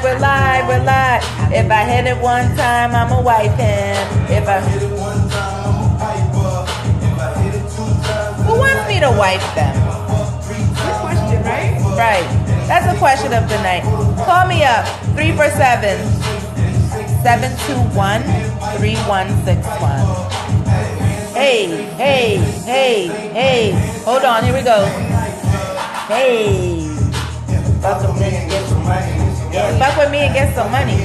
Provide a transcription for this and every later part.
we're live, we're live. If I hit it one time, I'ma wipe him. If I hit it one time, I'ma pipe her. If I hit it two times, who wants me to wipe them? Good question, right? Right. That's the question of the night. Call me up. 347-721-3161. Hey, hey, hey, hey. Hold on, here we go. Hey. Fuck with me and get some money. Yeah, fuck with me and get some money.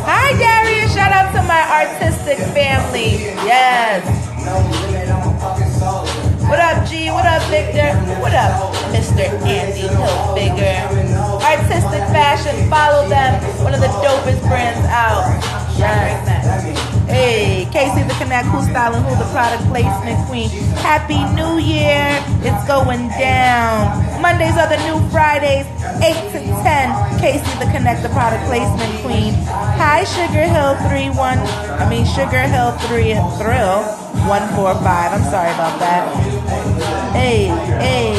Hi, Darius. Shout out to my artistic family. Yes. What up, G? What up, Victor? What up, Mr. Andy Hilfiger? Artistic fashion. Follow them. One of the dopest brands out. Yes. Hey, Casey the Connect, who's styling, who the product placement queen. Happy New Year. It's going down. Mondays are the new Fridays, 8 to 10. Casey the Connect, the product placement queen. Hi, Sugar Hill 3 Thrill 145. I'm sorry about that. Hey, hey.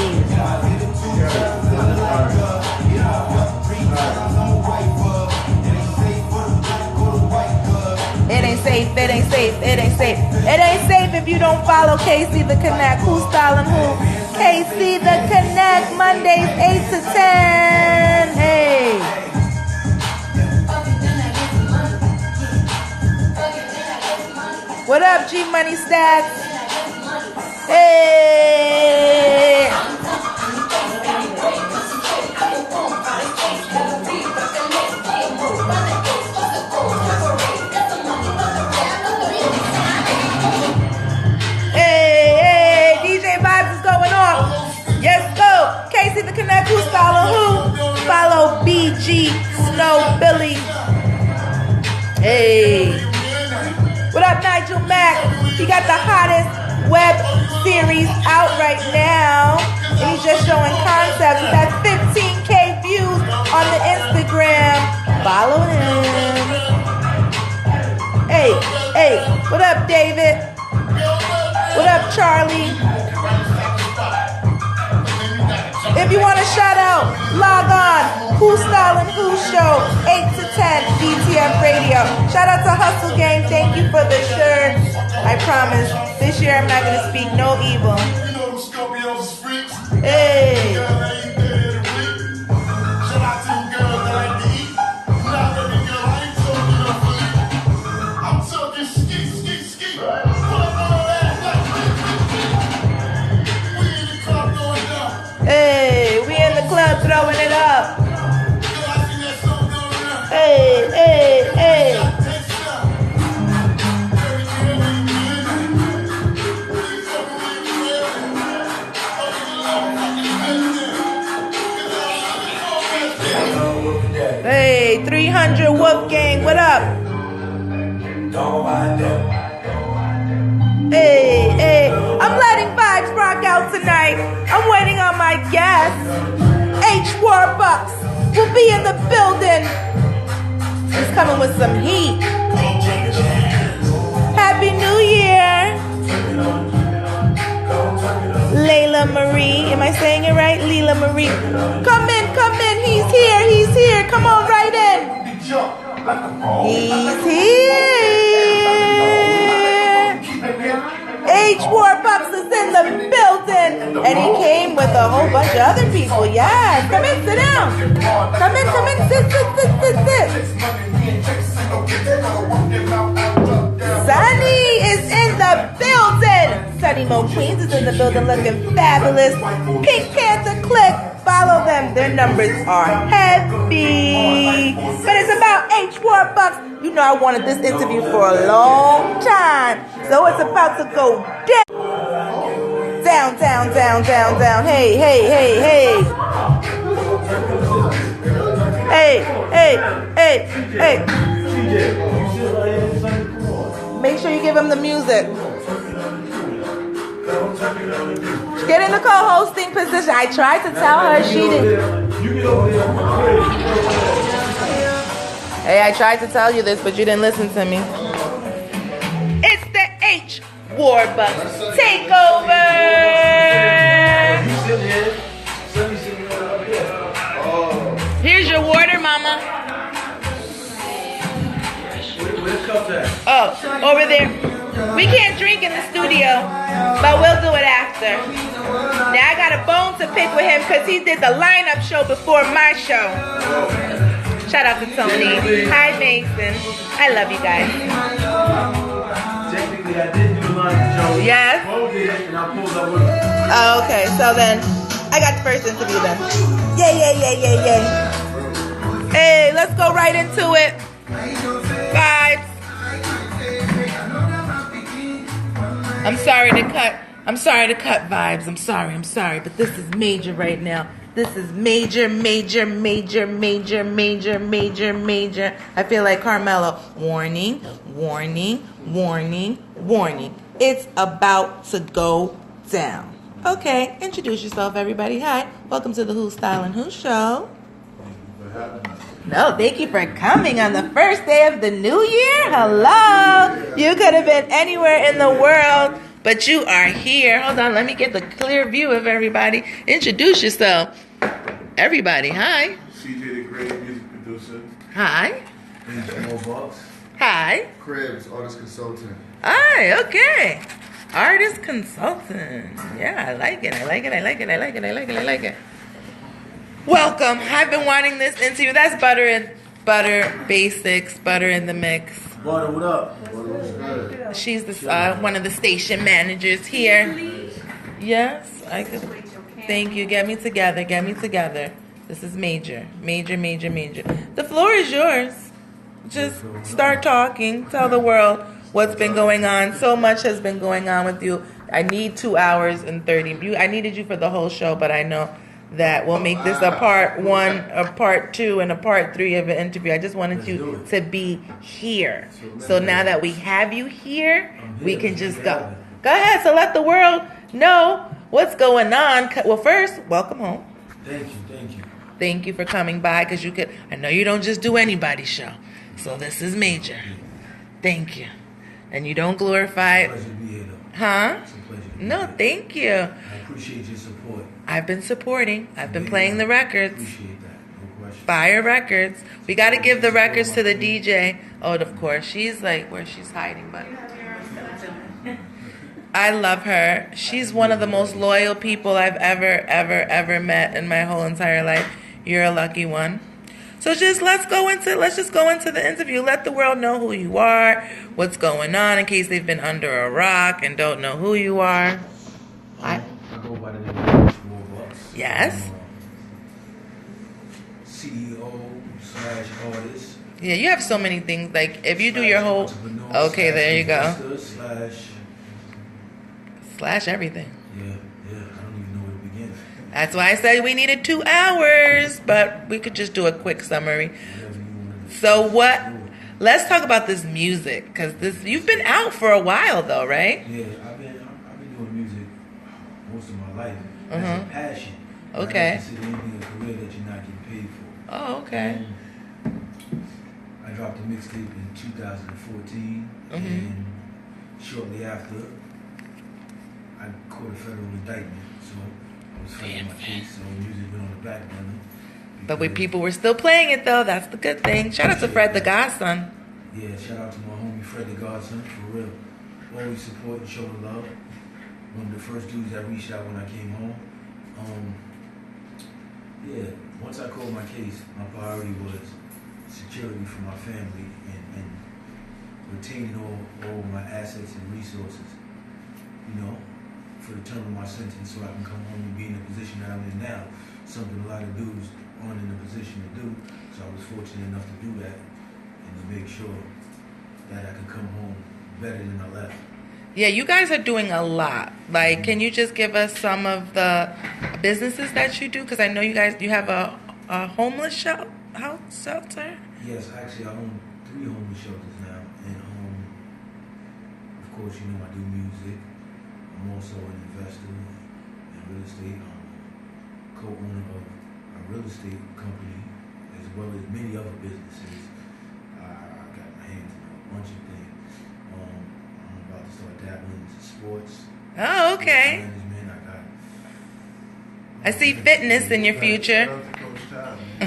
It ain't safe, it ain't safe, it ain't safe. It ain't safe if you don't follow Casey the Connect. Who's styling who? Casey the Connect, Mondays 8 to 10. Hey. What up, G Money Stats? Hey. Casey the Connect, who's follow who? Follow BG Snow Billy. Hey. What up, Nigel Mack? He got the hottest web series out right now. And he's just showing concepts. He's at 15K views on the Instagram. Follow him. Hey, hey. What up, David? What up, Charlie? If you want a shout out, log on. Who's Styling Who Show, 8 to 10, DTF Radio. Shout out to Hustle Gang. Thank you for the shirt. I promise, this year I'm not going to speak no evil. Hey. Hey, we in the club throwing it up. Hey, hey, hey. Hey, 300 Wolf Gang, what up? Hey, hey, I'm letting vibes rock out tonight. I'm waiting on my guest. Hwarbuckz will be in the building. He's coming with some heat. Happy New Year. Layla Marie. Am I saying it right? Layla Marie. Come in, come in. He's here, he's here. Come on right in. He's here. Hwarbuckz is in the building, and he came with a whole bunch of other people. Yes, come in, sit down. Come in, sit. Sunny is in the building. Sunny Mo Queens is in the building, looking fabulous. Pink Panther Click, follow them. Their numbers are heavy, but it's about Hwarbuckz. You know I wanted this interview for a long time. So it's about to go down. Down. Hey. Hey. Make sure you give him the music. Get in the co-hosting position. I tried to tell her she didn't. Hey, I tried to tell you this, but you didn't listen to me. It's the Hwarbuckz takeover. Here's your water, Mama. Where's the cup at? Oh, over there. We can't drink in the studio, but we'll do it after. Now I got a bone to pick with him because he did the lineup show before my show. Shout out to Tony. Hi, Mason. I love you guys. Technically, I did do the lineup show. Yes? Bo did it, and I pulled up with him. Oh, okay. So then, I got the first interview then. Yay, yay, yay, yay, yay. Hey, let's go right into it. Vibes. I'm sorry to cut vibes. I'm sorry, but this is major right now. This is major. I feel like Carmelo. Warning. It's about to go down. Okay, introduce yourself, everybody. Hi, welcome to the Who Style and Who Show. No, thank you for coming on the first day of the new year. Hello. You could have been anywhere in the world, but you are here. Hold on, let me get the clear view of everybody. Introduce yourself. Everybody, hi. CJ the Great, music producer. Hi. Hwarbuckz. Hi. Cribs, artist consultant. Hi, okay. Artist consultant. Yeah, I like it. Welcome. I've been wanting this interview. That's butter basics, butter in the mix. Butter, what up? She's the one of the station managers here. Yes, I could. Thank you. Get me together. This is major. The floor is yours. Just start talking. Tell the world what's been going on. So much has been going on with you. I need 2 hours and 30. I needed you for the whole show, but I know that we'll make this a part 1, a part 2, and a part 3 of an interview. I just wanted you to be here. So now that we have you here, we can just go. Go ahead. So let the world know what's going on. Well, first, welcome home. Thank you. Thank you for coming by because I know you don't just do anybody's show. So this is major. Thank you. And you don't glorify it. Pleasure to be here, though. Huh? It's a pleasure to be No, here. thank you. I appreciate your support. I've been supporting. I've been playing the records. Appreciate that. No question. Fire records. We got to give the records to the DJ. Oh, of course. She's like where she's hiding, but I love her. She's one of the most loyal people I've ever met in my whole entire life. You're a lucky one. So let's just go into the interview. Let the world know who you are, what's going on, in case they've been under a rock and don't know who you are. I go by the name of Hwarbuckz. Yes. CEO/artist. Yeah, you have so many things. Like if you do your whole, okay, there you go. Slash everything. Yeah, I don't even know where to begin. That's why I said we needed 2 hours, but we could just do a quick summary. Whatever you want to do. So let's talk about this music, because you've been out for a while though, right? Yeah, I've been doing music most of my life. That's a passion. Okay. I don't consider anything a career that you're not getting paid for. Oh, okay. I dropped a mixtape in 2014, and shortly after, I caught a federal indictment, so I was fighting my case. So music went on the back burner. But people were still playing it though. That's the good thing. Shout out to Fred the Godson. Yeah, shout out to my homie Fred the Godson, for real. Always supporting, showing love. One of the first dudes that reached out when I came home. Yeah, once I called my case, my priority was security for my family and retaining all my assets and resources, for the term of my sentence, so I can come home and be in the position that I'm in now. Something a lot of dudes aren't in a position to do. So I was fortunate enough to do that and to make sure that I could come home better than I left. Yeah, you guys are doing a lot. Like, can you just give us some of the businesses that you do? Because I know you have a homeless shelter. Yes, actually, I own 3 homeless shelters now, and of course, I do music. I'm also an investor in real estate. I'm co-owner of a real estate company, as well as many other businesses. I got my hands in a bunch of things. I'm about to start dabbling into sports. Oh, okay. Management. I see fitness in your future.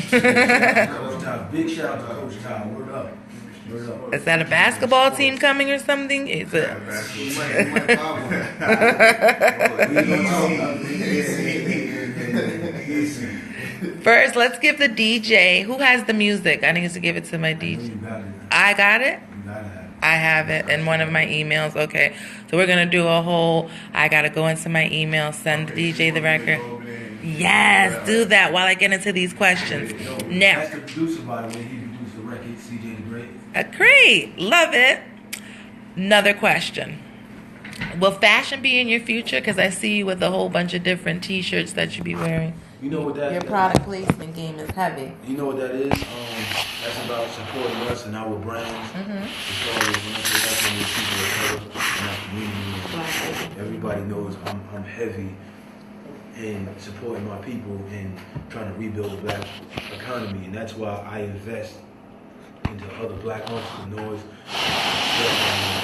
Coach Ty. Big shout out to Coach Ty. Word up. Word up. Is that a basketball team coming or something? Is it? First, let's give the DJ. Who has the music? I need to give it to my DJ. I got it? I have it in one of my emails. Okay. So we're going to do a whole, I got to go into my email, send the DJ the record. Yes, do that while I get into these questions. Now. That's the producer, by the way. He produced the record, CJ the Great. Great. Love it. Another question. Will fashion be in your future? Because I see you with a whole bunch of different T-shirts that you be wearing. You know what that Your product placement game is heavy. You know what that is? That's about supporting us and our brands. As far as representing the people of color in our community. Everybody knows I'm heavy in supporting my people and trying to rebuild the black economy, and that's why I invest into other black entrepreneurs.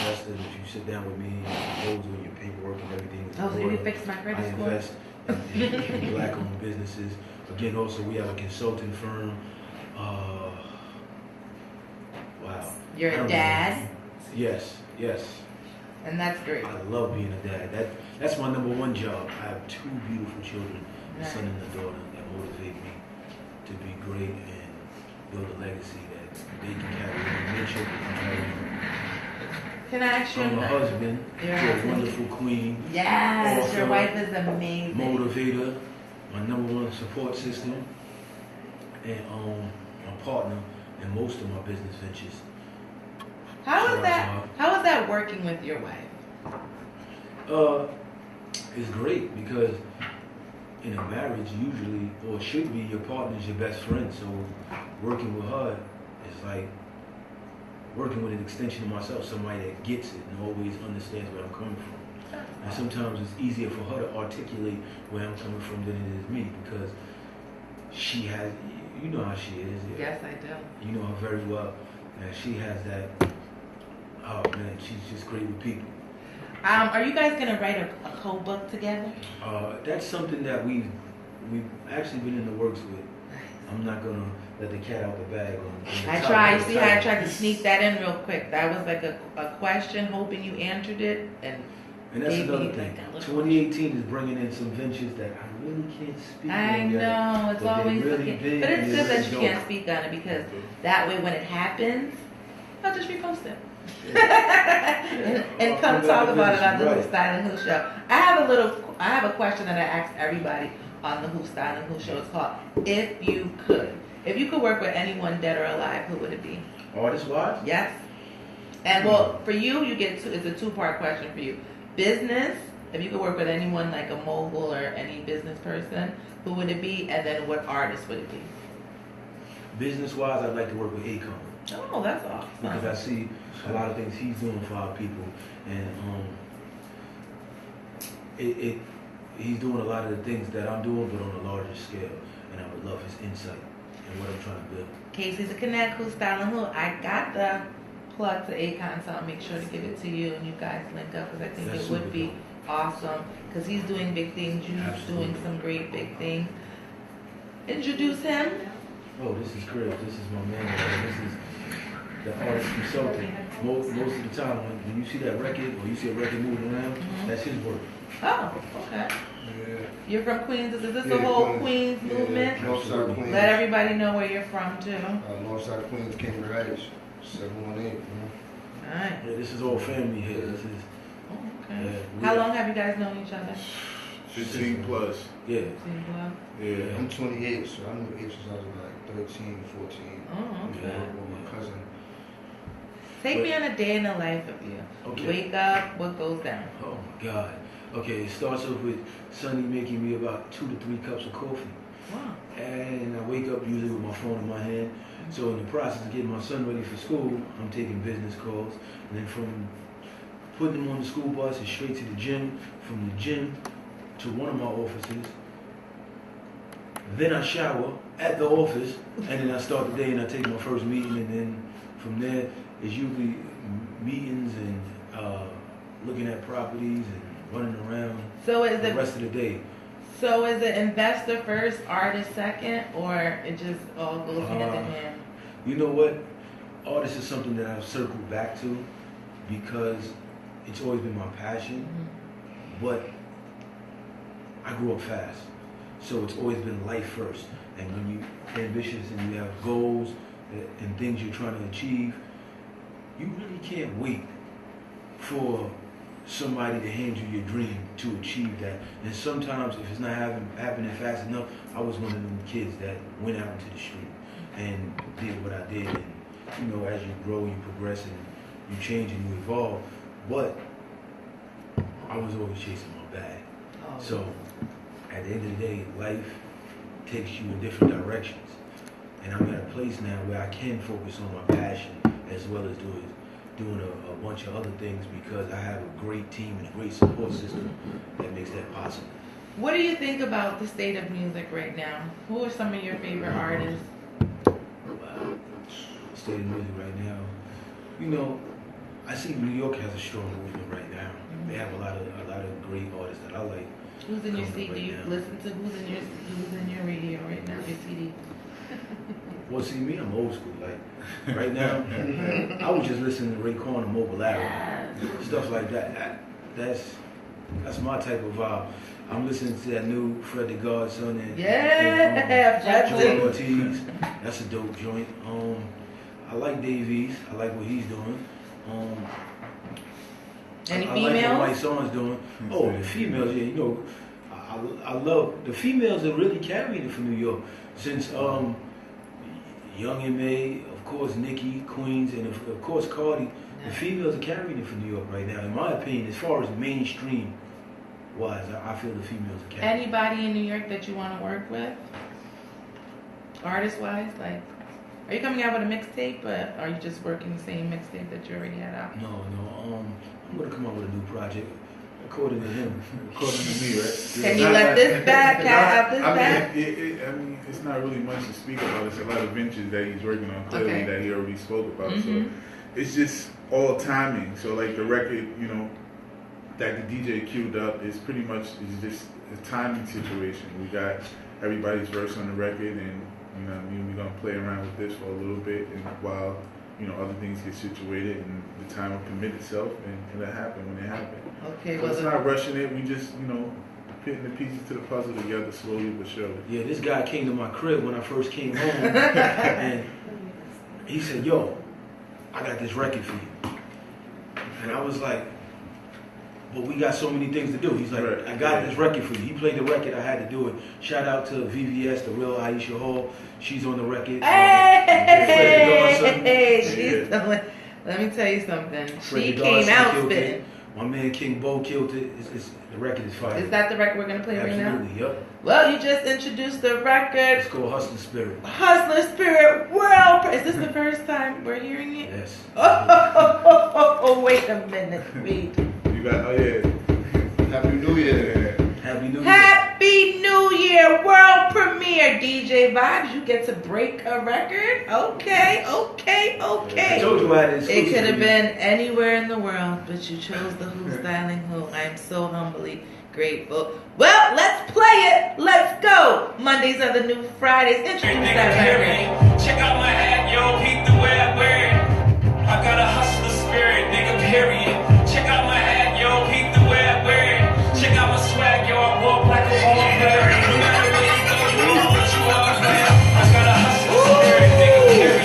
Investors, if you sit down with me and propose on your paperwork and everything, Did you fix my credit score? I invest in black-owned businesses. Again, also we have a consulting firm. Wow. You're a dad? Yes. And that's great. I love being a dad. That's my number one job. I have two beautiful children, a son and a daughter, that motivate me to be great and build a legacy that they can carry on. Make sure they can carry on. Can I ask you? From a husband to a wonderful queen. Yes, author, your wife is amazing. Motivator, my number one support system, and my partner in most of my business ventures. How is that working with your wife? It's great because in a marriage, usually, or should be, your partner is your best friend. So working with her is like working with an extension of myself, somebody that gets it and always understands where I'm coming from. And sometimes it's easier for her to articulate where I'm coming from than it is me, because she has, you know how she is. Yes, I do. You know her very well. And she has that, oh man, she's just great with people. Are you guys gonna write a code book together? That's something that we've actually been in the works with. I'm not gonna let the cat out the bag on I tried. See how I tried to sneak that in real quick. That was like a question, hoping you answered it, and that's another thing. 2018 is bringing in some ventures that I really can't speak on. I know, it's always really looking, big, but it's good that you dope. can't speak on it, because that way when it happens, I'll just repost it. and come talk about it on the Who Style and Who Show. I have a question that I ask everybody on the Who Style and Who Show. It's called If You Could work with anyone dead or alive, who would it be? Artist-wise? Yes. And well, for you, it's a two-part question for you. Business, if you could work with anyone like a mogul or any business person, who would it be? And then what artist would it be? Business-wise, I'd like to work with Akon. Oh, that's awesome. Because I see a lot of things he's doing for our people, and he's doing a lot of the things that I'm doing, but on a larger scale. And I would love his insight in what I'm trying to build. Casey's a Connect, Who Style and Who. I got the plug to Akon, so I'll make sure to give it to you, and you guys link up, because I think That's it would be awesome. Because he's doing big things. You're doing some great big things. Introduce him. Oh, this is great. This is my man. This is the artist consultant. Most of the time, when you see that record, or you see a record moving around, that's his work. Oh, okay. Yeah. You're from Queens. Is this Yeah, the whole Queens. Queens movement? Northside Queens. Let everybody know where you're from, too. Northside Queens, King Radish, 718. All right. Yeah, this is all family here. This is. Oh, okay. Yeah, How long have you guys known each other? 15 plus. Yeah. Yeah, I'm 28, so I knew H since I was like 13, 14. Oh, okay. Yeah. With my cousin. Take me on a day in the life of you. Okay. Wake up, what goes down? Oh my God. Okay, it starts off with Sonny making me about 2 to 3 cups of coffee. Wow. And I wake up usually with my phone in my hand. So in the process of getting my son ready for school, I'm taking business calls. And then from putting him on the school bus and straight to the gym, from the gym to one of my offices. Then I shower at the office, and then I start the day and I take my first meeting, and then from there it's usually meetings and looking at properties and running around So is the it? rest of the day. So is it investor first, artist second, or it just all goes hand in hand? You know what? Artist is something that I've circled back to because it's always been my passion. But I grew up fast, so it's always been life first. And when you're ambitious and you have goals and things you're trying to achieve, you really can't wait for somebody to hand you your dream to achieve that. And sometimes if it's not happening fast enough, I was one of them kids that went out into the street and did what I did. And you know, as you grow, you progress and you change and you evolve. But I was always chasing my bag. So at the end of the day, life takes you in different directions. And I'm at a place now where I can focus on my passion as well as doing a bunch of other things because I have a great team and a great support system that makes that possible. What do you think about the state of music right now? Who are some of your favorite artists? Wow. State of music right now. You know, I see New York has a strong movement right now. They have a lot of great artists that I like. Who's in your CD? Do you listen to who's in your radio right now? Your CD? Well, see me, I'm old school. Like right now, I was just listening to Ray Kwan and Mobile Arrow, stuff like that. That's my type of vibe. I'm listening to that new Fred the Godson and Joel Ortiz. That's a dope joint. I like Dave East. I like what he's doing. Any I females? like what Mike Son's doing. Oh, the females, yeah, you know, I love the females are really carrying it for New York since Young M.A., of course Nicki, Queens, and of course Cardi. The females are carrying it for New York right now. In my opinion, as far as mainstream wise, I feel the females are carrying it. Anybody in New York that you want to work with? Artist wise, like, are you coming out with a mixtape, but are you just working the same mixtape that you already had out? No, I'm gonna come out with a new project. According to him, According to me, right? Can you let this back out this back? I mean, it's not really much to speak about. It's a lot of ventures that he's working on clearly that he already spoke about. So it's just all timing. So like the record, you know, that the DJ queued up is pretty much is just a timing situation. We got everybody's verse on the record, and you know, what I mean, we're gonna play around with this for a little bit, and while you know other things get situated, and the time will commit itself, and it'll happen when it happens. Okay, So it's not rushing it. We just, you know, putting the pieces to the puzzle together slowly but surely. Yeah, this guy came to my crib when I first came home, and he said, "Yo, I got this record for you." And I was like, "But we got so many things to do." He's like, Right. "I got this record for you." He played the record. I had to do it. Shout out to VVS, the real Aisha Hall. She's on the record. She's doing. Let me tell you something. She Fred came Dawson out killed spitting. it. My man King Bo killed it. The record is fire. Is that the record we're gonna play right now? Absolutely, yep. Well, you just introduced the record. It's called Hustler Spirit. Hustler Spirit World. Is this the first time we're hearing it? Yes. Oh, wait a minute. Wait. You got, oh yeah. Happy New Year. Happy New Year. Happy New Year, world premiere, DJ Vibes. You get to break a record? Okay. I told you I had it. It could have been anywhere in the world, but you chose the Who Styling Who. I am so humbly grateful. Well, let's play it. Let's go. Mondays are the new Fridays. Introduce that record. Check out my hat, yo. Peep the way I wear it. I got a hustler spirit, nigga, period. Check out my hat, yo. Peep the way I wear it. Check out my swag, yo. I walk like a home player. No matter where you go, you know what you are, man. I got a hustler spirit, nigga, period.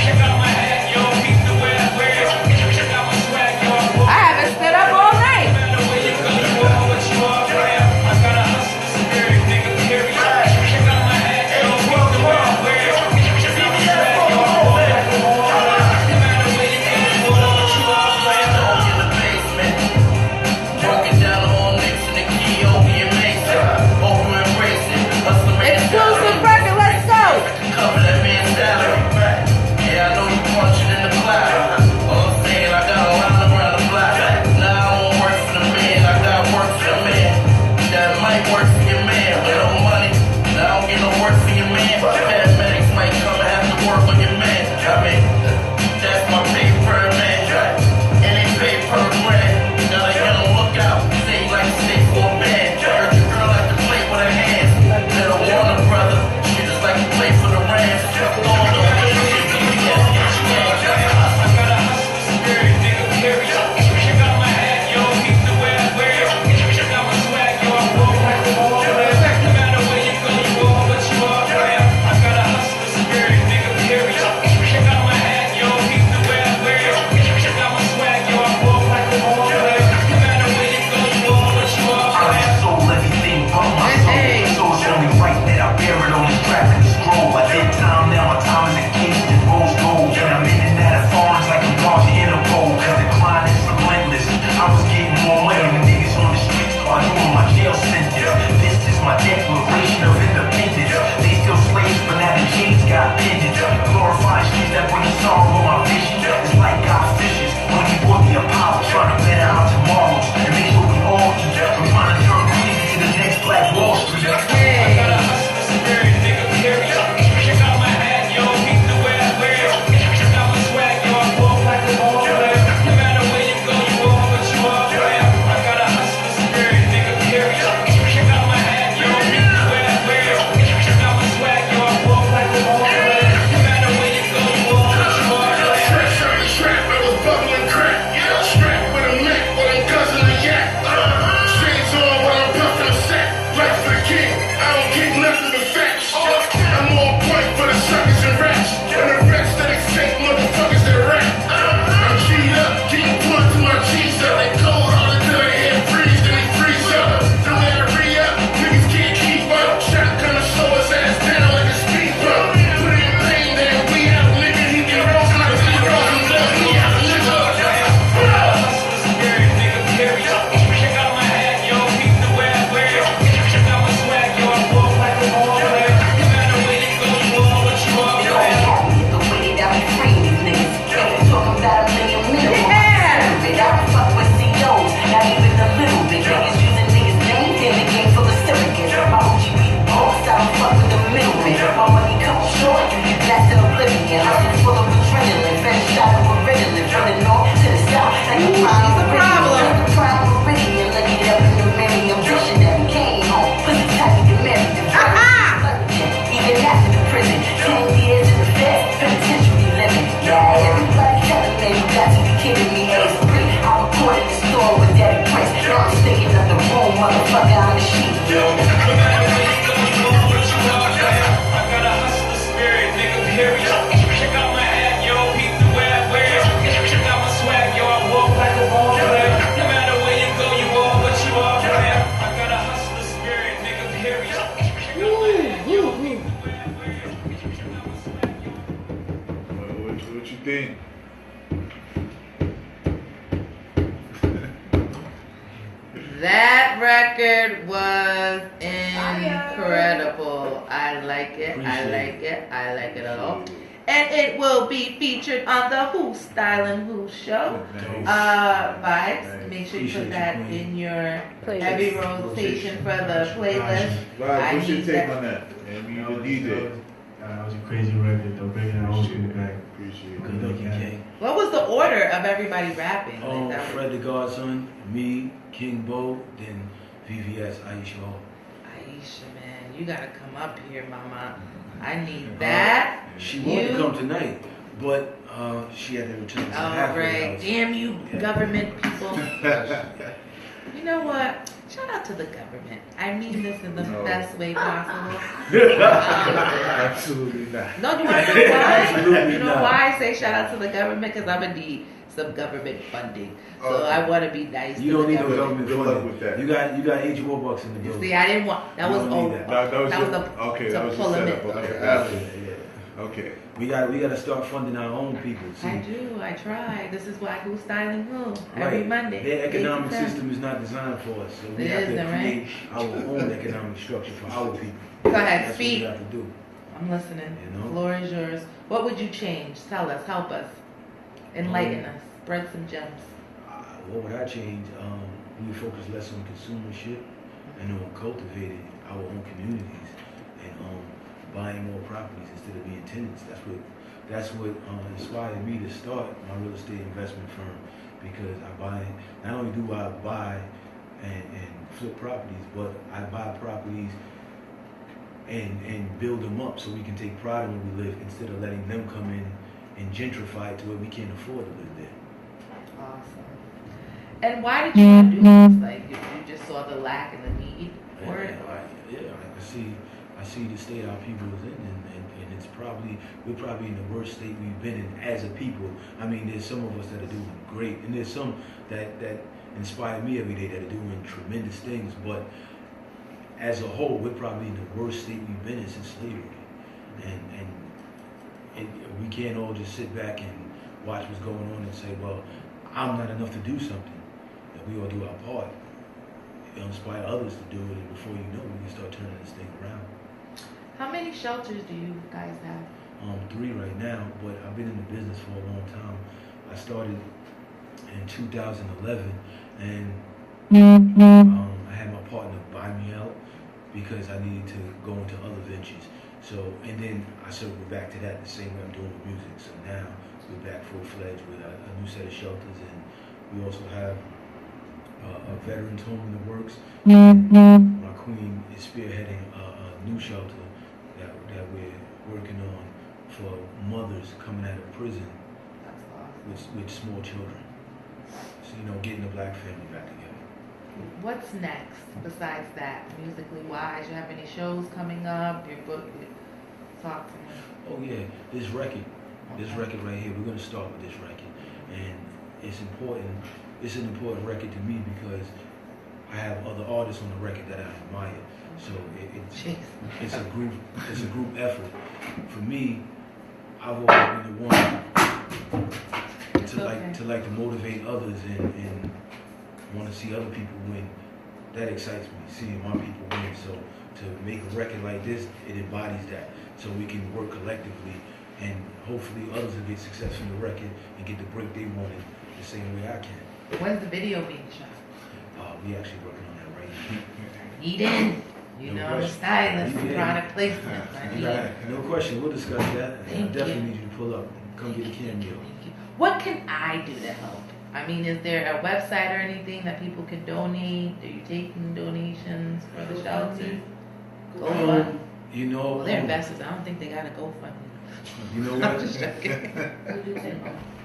Check out my hat, yo. Peep the way I wear it. Check out my swag, yo. I walk. I haven't stood up all night. No matter where you go, you know what you are, man. I got a hustler spirit, nigga, period. Check out my hat, yo. Peep the way I wear it. Check out my swag, yo. I walk like a home player. No matter where you go, you know what you are, man. In the basement, walking down on Nicks in the Ethiopian Mesa, over embracing, hustler man. Exclusive record. Let's go. Cover that man's salary. Yeah, I know you punching in the cloud. All I'm saying, I got a line around the block. Now I don't work for the man, I got work for the man. That might work for your man, but no money. Now I don't get no work for your man. Paramedics might come and have to work on your man. I mean, that's my pay per man. And they pay per grand. Gotta get on lookout. Say like stay for a man. Heard your girl at the plate with her think? That record was incredible. I like it. I like it. I like it a lot. And it will be featured on the Who Stylin' Who show. Vibes. Make sure you put that in your heavy rotation for the playlist. Vibes, what's your take on that? And you the DJ. That was a crazy record, though. Bringing that old school back. Appreciate it. Good looking, King. What was the order of everybody rapping? Oh, Like that Fred the Godson, me, King Bo, then VVS, Aisha. Aisha, man, you gotta come up here, mama. I need that. She wanted to come tonight, but she had to return to All right. Damn you, government people. You know what? Shout out to the government. I mean this in the best way possible. Absolutely not. No, do you want to know why? Absolutely You know not. why I say shout out to the government? Because I'm going to need some government funding. So I want to be nice You to don't the need no government. government Good luck funding. with that. You got Hwarbuckz in the building. See, I didn't want, that You was don't need over. that. That was That your, was the, okay, to that was pull your him setup. in. Okay, Yeah, after. yeah. Okay. We got to start funding our own people. See? I do. I try. This is why Who's Styling Who every Monday. Their economic 8 to 10. system is not designed for us, so we It have to isn't, right? create our own economic structure for our people. Go ahead, That's speak. what we have to do. I'm listening. You know? Floor is yours. What would you change? Tell us. Help us. Enlighten us. Spread some gems. What would I change? We would focus less on consumership and on cultivating our own communities and buying more properties instead of being tenants. That's what inspired me to start my real estate investment firm, because not only do I buy and flip properties, but I buy properties and build them up so we can take pride in where we live instead of letting them come in and gentrify it to where we can't afford to live there. Awesome. And why did you want to do this? Like, you just saw the lack and the need for it? I see the state our people is in, and we're probably in the worst state we've been in as a people. I mean, there's some of us that are doing great, and there's some that inspire me every day that are doing tremendous things, but as a whole, we're probably in the worst state we've been in since slavery. And we can't all just sit back and watch what's going on and say, well, I'm not enough to do something. That we all do our part. Inspire others to do it, and before you know it, we can start turning this thing around. How many shelters do you guys have? 3 right now, but I've been in the business for a long time. I started in 2011, and I had my partner buy me out because I needed to go into other ventures. So, and then I circled back to that the same way I'm doing with music. So now we're back full-fledged with a new set of shelters, and we also have a veterans home in the works. My queen is spearheading a new shelter that we're working on for mothers coming out of prison That's awesome. with small children. So, getting the black family back together. What's next besides that, musically wise? You have any shows coming up? Your book? Talk to me. Oh yeah, this record right here, we're gonna start with this record, and it's important. It's an important record to me because I have other artists on the record that I admire. So it's a group effort. For me, I've always been the one to motivate others and want to see other people win. That excites me, seeing my people win. So to make a record like this, it embodies that. So we can work collectively, and hopefully others will get success from the record and get the break they wanted the same way I can. When's the video being shot? We actually working on that right now. Eden, you No know the question. stylist, Yeah. product placement. No question, we'll discuss that. I Thank definitely you. need you to pull up. Come get a cameo. What can I do to help? I mean, is there a website or anything that people can donate? Are you taking donations for the shelter? GoFund? Well, they're investors. I don't think they got a GoFund. You know I'm what? just joking.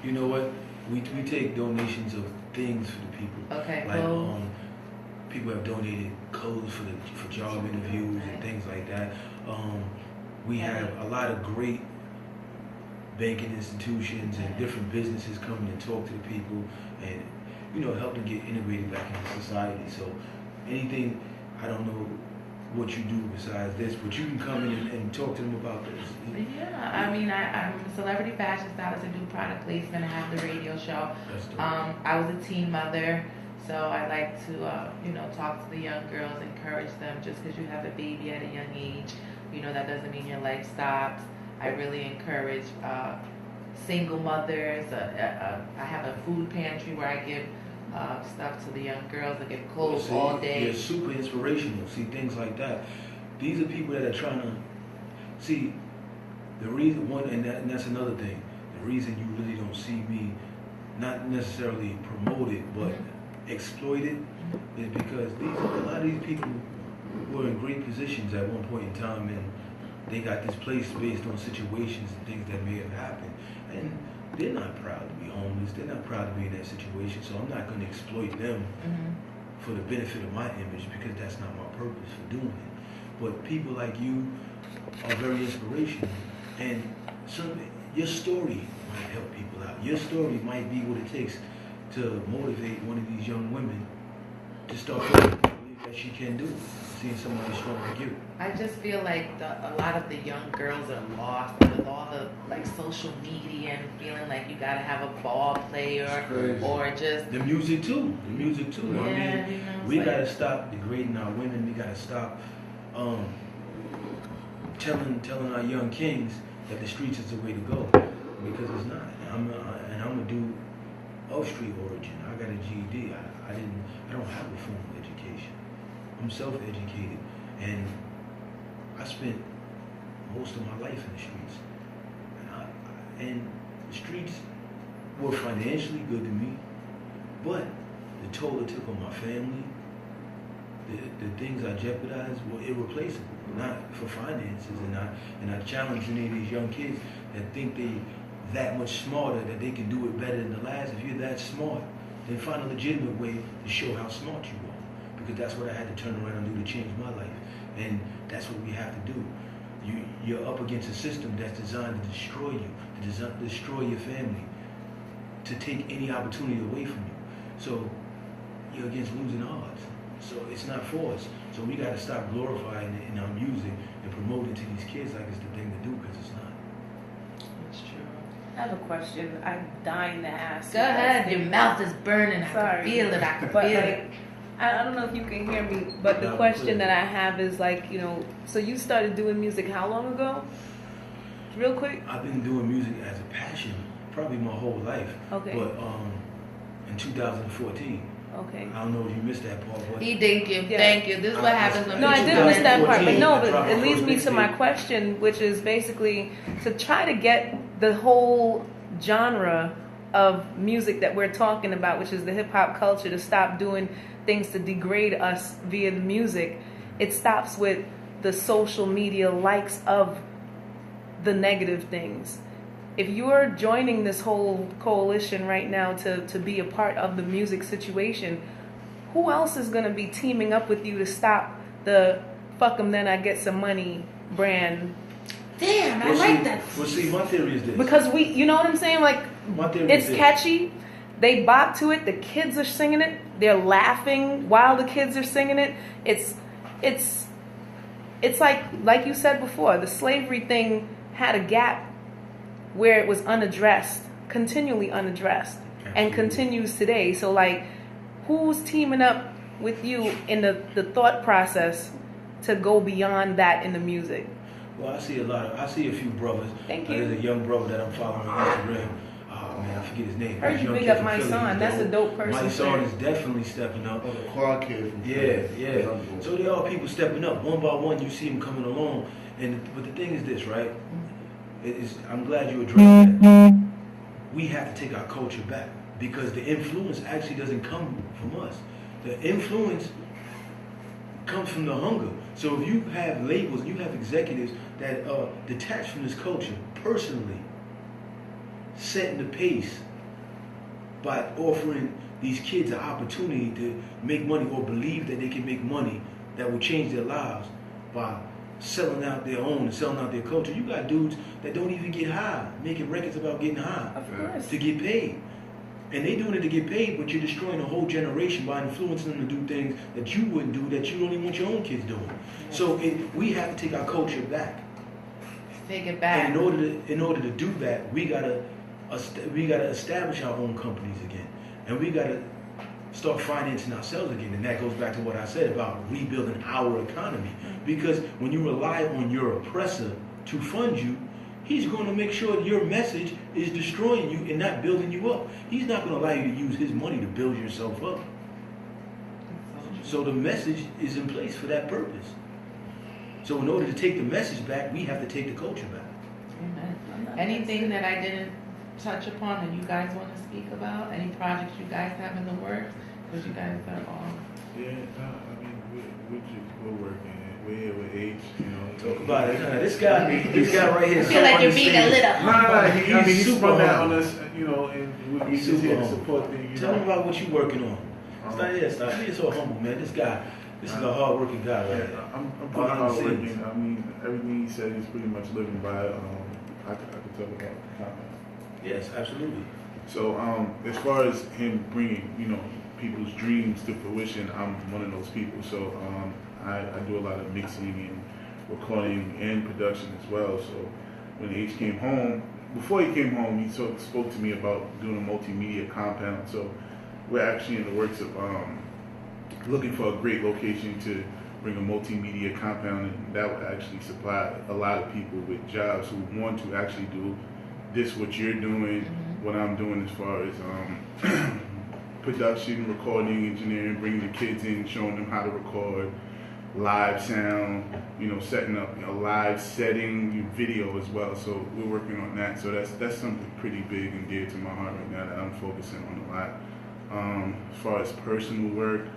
You know what? We take donations of things for the people. Okay, Like clothes. people have donated clothes for job interviews and things like that. We have a lot of great banking institutions and different businesses coming and talk to the people and help them get integrated back into society. So anything, I don't know what you do besides this, but you can come in and talk to them about this. Yeah, I mean, I'm a celebrity fashion stylist. I do product placement. I have the radio show. I was a teen mother, so I like to, talk to the young girls, encourage them. Just because you have a baby at a young age, that doesn't mean your life stops. I really encourage single mothers. I have a food pantry where I give stuff to the young girls. I give clothes all day. You're super inspirational. See, things like that. These are people that are trying to see the reason. And that's another thing. The reason you really don't see me, not necessarily promote it, but exploit it, is because a lot of these people were in great positions at one point in time, and they got displaced based on situations and things that may have happened. And they're not proud to be homeless. They're not proud to be in that situation. So I'm not going to exploit them for the benefit of my image, because that's not my purpose for doing it. But people like you are very inspirational. And your story might help people out. Your story might be what it takes to motivate one of these young women to start believe that she can do it. Seeing somebody strong like you. I just feel like a lot of the young girls are lost with all the social media and feeling like you gotta have a ball player or just the music too. Yeah, I mean, we gotta stop degrading our women. We gotta stop telling our young kings that the streets is the way to go, because it's not. I'm a dude of street origin. I got a GED. I don't have a formal education. I'm self-educated, and I spent most of my life in the streets. And the streets were financially good to me, but the toll it took on my family, the things I jeopardized were irreplaceable. Not for finances, and I challenge any of these young kids that think they that much smarter, that they can do it better than the last. If you're that smart, then find a legitimate way to show how smart you are. Because that's what I had to turn around and do to change my life. And that's what we have to do. You're up against a system that's designed to destroy you, to destroy your family, to take any opportunity away from you. So you're against losing odds. So it's not for us. So we got to stop glorifying it in our music and promoting to these kids like it's the thing to do, because it's not. It's true. I have a question. I'm dying to ask. Go ahead. Your mouth is burning. I can feel it. I can feel it. I don't know if you can hear me, but the question that I have is so you started doing music how long ago? Real quick. I've been doing music as a passion probably my whole life. Okay. But in 2014. Okay. I don't know if you missed that part, but Thank you. This is what happens when I did miss that part, but it leads me to my mixtape. question, which is basically to try to get the whole genre of music that we're talking about, which is the hip hop culture, to stop doing things to degrade us via the music. It stops with the social media likes of the negative things. If you're joining this whole coalition right now to be a part of the music situation, who else is going to be teaming up with you to stop the fuck them then I get some money brand? Damn, I like that. Well, see, my theory is this. Because you know what I'm saying? Like, My theory it's is this. catchy. They bop to it. The kids are singing it. They're laughing while the kids are singing it. It's like you said before, the slavery thing had a gap where it was unaddressed, continually unaddressed, and continues today. So like, who's teaming up with you in the thought process to go beyond that in the music? Well, I see a few brothers. Thank you. There's a young brother that I'm following on Instagram. Oh man, I forget his name. Heard He's you young big kid up from my Philly. son. He's That's a dope person. My son too. is definitely stepping up. Oh, the quad kid from Yeah. So there are people stepping up. One by one, you see them coming along. But the thing is this, right? I'm glad you addressed that. We have to take our culture back, because the influence actually doesn't come from us. The influence comes from the hunger. So if you have labels, you have executives that are detached from this culture, personally setting the pace by offering these kids an opportunity to make money, or believe that they can make money that will change their lives by selling out their own and selling out their culture. You got dudes that don't even get high, making records about getting high Of course. to get paid. And they doing it to get paid, but you're destroying a whole generation by influencing them to do things that you wouldn't do, that you don't even want your own kids doing. So we have to take our culture back. Take it back. And in order to do that, we gotta establish our own companies again, and we gotta start financing ourselves again. And that goes back to what I said about rebuilding our economy. Because when you rely on your oppressor to fund you, he's going to make sure your message is destroying you and not building you up. He's not going to allow you to use his money to build yourself up. So the message is in place for that purpose. So in order to take the message back, we have to take the culture back. Amen. Anything that I didn't touch upon that you guys want to speak about? Any projects you guys have in the works? Because you guys are all... Yeah, I mean, we're working. We're here with H, you know. Talk about it. This guy right here. I feel like you're being a little humble. He's super spun that humble. on us, you know, and we He's just here super to humble. support things. Tell him about what you're working on. Stop being so humble, man. This is a hard-working guy, right? I'm pretty hard working. I mean, everything he said, he's pretty much living by. I could talk about comment. Yes, absolutely. So, as far as him bringing, you know, people's dreams to fruition, I'm one of those people. So, I do a lot of mixing and recording and production as well. So, when H came home, before he came home, he spoke to me about doing a multimedia compound. So, we're actually in the works of looking for a great location to bring a multimedia compound, and that would actually supply a lot of people with jobs who want to actually do this, what you're doing, what I'm doing as far as production, recording, engineering, bringing the kids in, showing them how to record, live sound, you know, setting up a live setting, video as well. So we're working on that. So that's something pretty big and dear to my heart right now that I'm focusing on a lot. As far as personal work,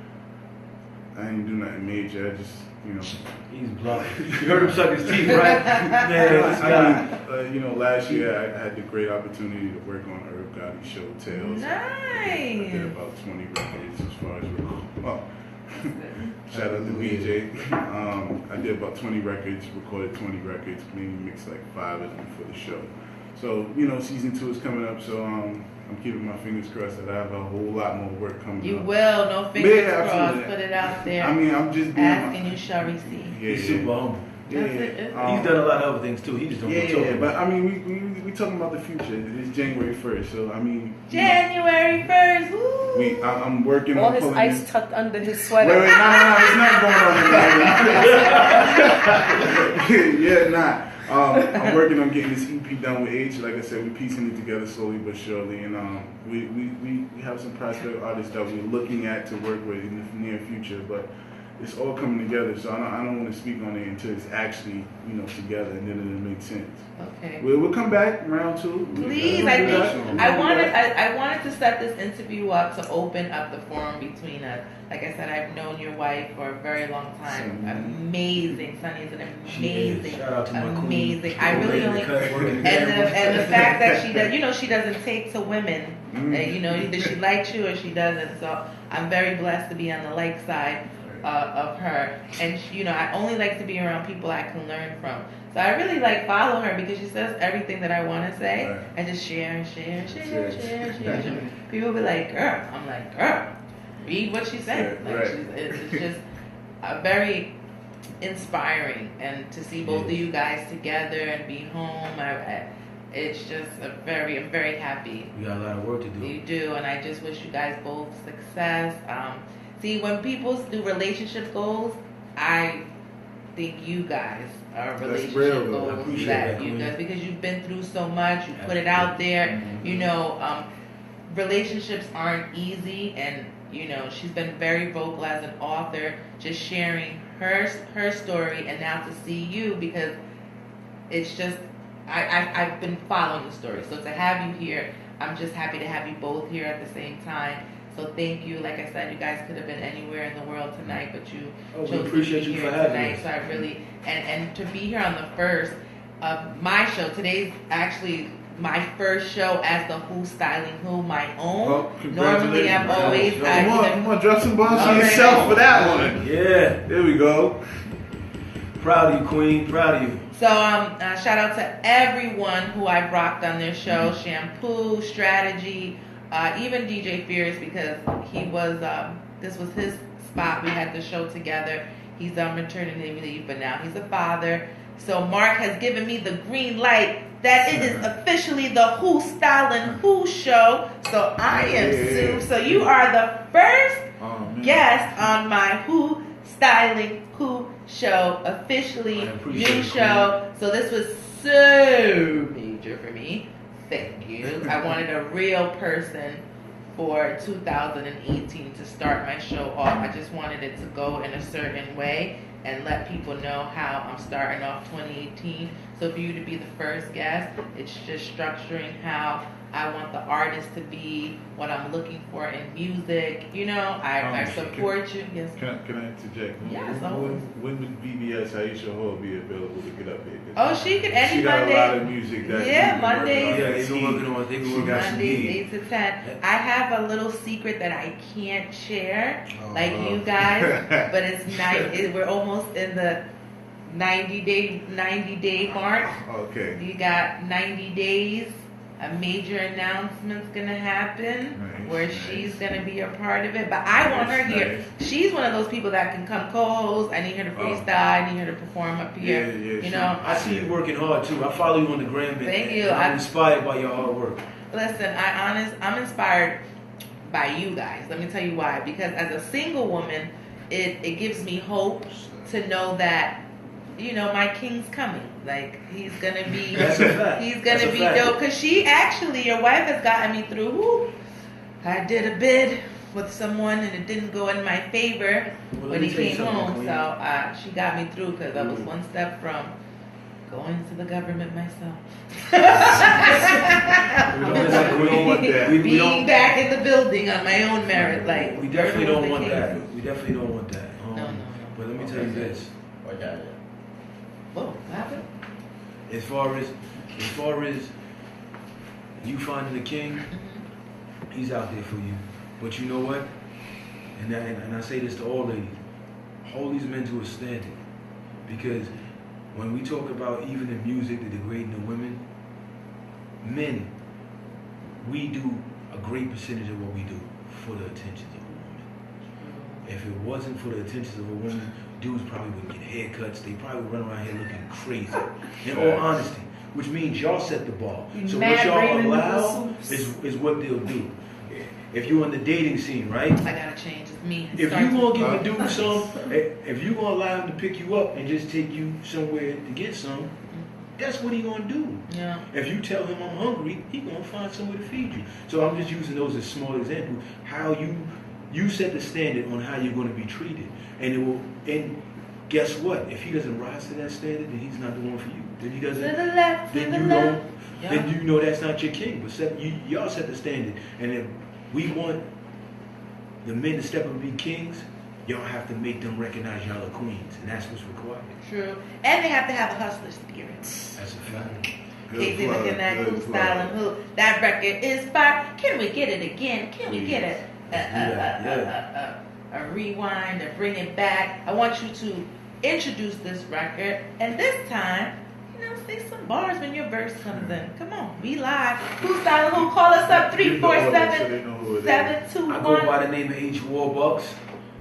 I ain't do nothing major. I just, you know. He's blunt. You heard him suck his teeth, right? Man, you know, last year I had the great opportunity to work on Herb Gotti's show Tales. Nice. I did about 20 records as far as shout out to BJ. I did about 20 records, recorded 20 records, maybe mixed like 5 of them for the show. So, you know, season 2 is coming up, so I'm keeping my fingers crossed that I have a whole lot more work coming up. You will, no fingers crossed, absolutely. put it out there. I mean, I'm just being asking you shall receive. he's super humble. Yeah, He's done a lot of other things too. He just don't want to talk about. But I mean, we talking about the future. It's January 1st, so I mean. January 1st. Woo. I'm working All on his pulling ice this. tucked under his sweater. Wait, no, it's not going on. Yeah, nah. I'm working on getting this EP done with H. Like I said, we're piecing it together slowly but surely, and we have some prospect artists that we're looking at to work with in the near future, but it's all coming together. So I don't want to speak on it until it's actually, you know, together, and then it'll make sense. Okay. We'll come back round 2. Please, I wanted to set this interview up to open up the forum between us. Like I said, I've known your wife for a very long time. Amazing. Sunny is an amazing, Shout out to my amazing. queen. I really only and the fact that she does, you know, she doesn't take to women. You know, either she likes you or she doesn't. So I'm very blessed to be on the like side of her, and you know, I only like to be around people I can learn from. So I really like follow her because she says everything that I want to say. Right. I just share. People be like, "Girl," I'm like, "Girl, read what she said." Like, it's just very inspiring, and to see both of you guys together and be home, it's just I'm very happy. We got a lot of work to do. You do, and I just wish you guys both success. See, when people do relationship goals, I think you guys are relationship goals that you guys, because you've been through so much, you put it out there. You know, relationships aren't easy, and you know, she's been very vocal as an author, just sharing her story, and now to see you, because it's just I've been following the story, so to have you here, I'm just happy to have you both here at the same time. So thank you. Like I said, you guys could have been anywhere in the world tonight, but you chose to be here tonight. So I really, and to be here on the first of my show. Today's actually my first show as the Who Styling Who, my own. Well, normally I'm always come on, drop some balls for yourself for that one. Yeah, there we go. Proud of you, Queen. Proud of you. So shout out to everyone who I've rocked on their show: Shampoo, Strategy, even DJ Fierce, because he was, this was his spot. We had the show together. He's on maternity leave, but now he's a father. So Mark has given me the green light that it is officially the Who Stylin' Who show. So I am Sue. So you are the first guest on my Who Stylin' Who show, officially new show. So this was so major for me. Thank you. I wanted a real person for 2018 to start my show off. I just wanted it to go in a certain way and let people know how I'm starting off 2018. So for you to be the first guest, it's just structuring how I want the artist to be, what I'm looking for in music. You know, I support you. Yes. Can I interject? Yes. When would BBS Aisha Hall be available to get up here? Oh, she could any she got Monday. a lot of music. That Mondays. Yeah, they been working on. They been working on some Mondays, heat. 8 to 10. I have a little secret that I can't share, like you guys, but it's nice. We're almost in the 90 day mark. Okay. You got 90 days. A major announcement's gonna happen where she's gonna be a part of it. But I want her here. She's one of those people that can come co-host. I need her to freestyle. I need her to perform up here. Yeah, you know. I see you working hard too. I follow you on the gram. Thank you. I'm inspired by your hard work. Listen, I'm inspired by you guys. Let me tell you why. Because as a single woman, it gives me hope to know that, you know, my king's coming. Like, he's gonna be, That's a fact. He's gonna That's a be fact. dope. Cause she actually, your wife has gotten me through. Whoop. I did a bid with someone and it didn't go in my favor when he came home. So she got me through because I was one step from going to the government myself. We don't want that. Being back in the building on my own merit, like we definitely don't want that. We definitely don't want that. No. But let me tell you this. Whoa, what happened? As far as you finding the king, he's out there for you. But you know what? And I say this to all ladies: hold these men to a standard, because when we talk about even in music, the degrading of women, men, we do a great percentage of what we do for the attentions of a woman. If it wasn't for the attentions of a woman, dudes probably would get haircuts. They probably would run around here looking crazy. In all honesty, which means y'all set the bar. So what y'all allow is what they'll do. If you're in the dating scene, right? I gotta change. It's me. If you gonna give a dude some, if you gonna allow him to pick you up and just take you somewhere to get some, that's what he gonna do. Yeah. If you tell him I'm hungry, he gonna find somewhere to feed you. So I'm just using those as small examples. How you set the standard on how you're gonna be treated, and it will. And guess what? If he doesn't rise to that standard, then he's not the one for you. Then he doesn't. To the left. Then you don't. Then you know that's not your king. But y'all set the standard, and if we want the men to step up and be kings, y'all have to make them recognize y'all are queens, and that's what's required. True. And they have to have a hustler spirit. That's a fact. Casey looking at Who Stylin' Who. That record is fire. Can we get it again? Can we get it? A rewind, or bring it back. I want you to introduce this record, and this time, you know, say some bars when your verse comes in. Come on, be live. Who Stylin' Who? Call us up 347-721. I go by the name of Hwarbuckz.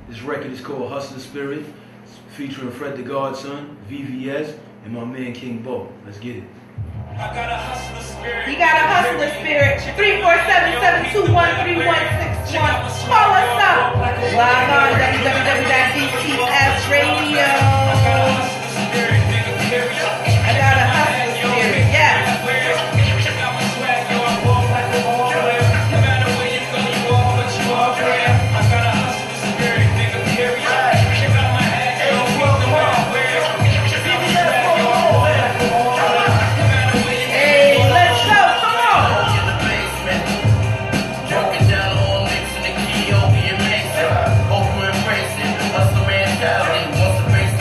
This record is called Hustler Spirit. It's featuring Fred the Godson, VVS, and my man King Bo. Let's get it. I got a hustler spirit. You got a hustler spirit. 347-721-3161. Call us up. Log on www.DTS Radio. I got a hustler spirit. Yeah. Check out my swag, yo. I walk like a baller. No matter where you go, you walk, but you walk there. I got a hustler spirit, nigga. Period. Check out my hat, yo. Walk the way I wear. Check out my swag, yo. I walk like a baller. No matter where you go. Hey, let's go. Come on. In the basement, walking down on nicks in the key, open your mix. Hope you embrace it. Hustle mentality. Once the base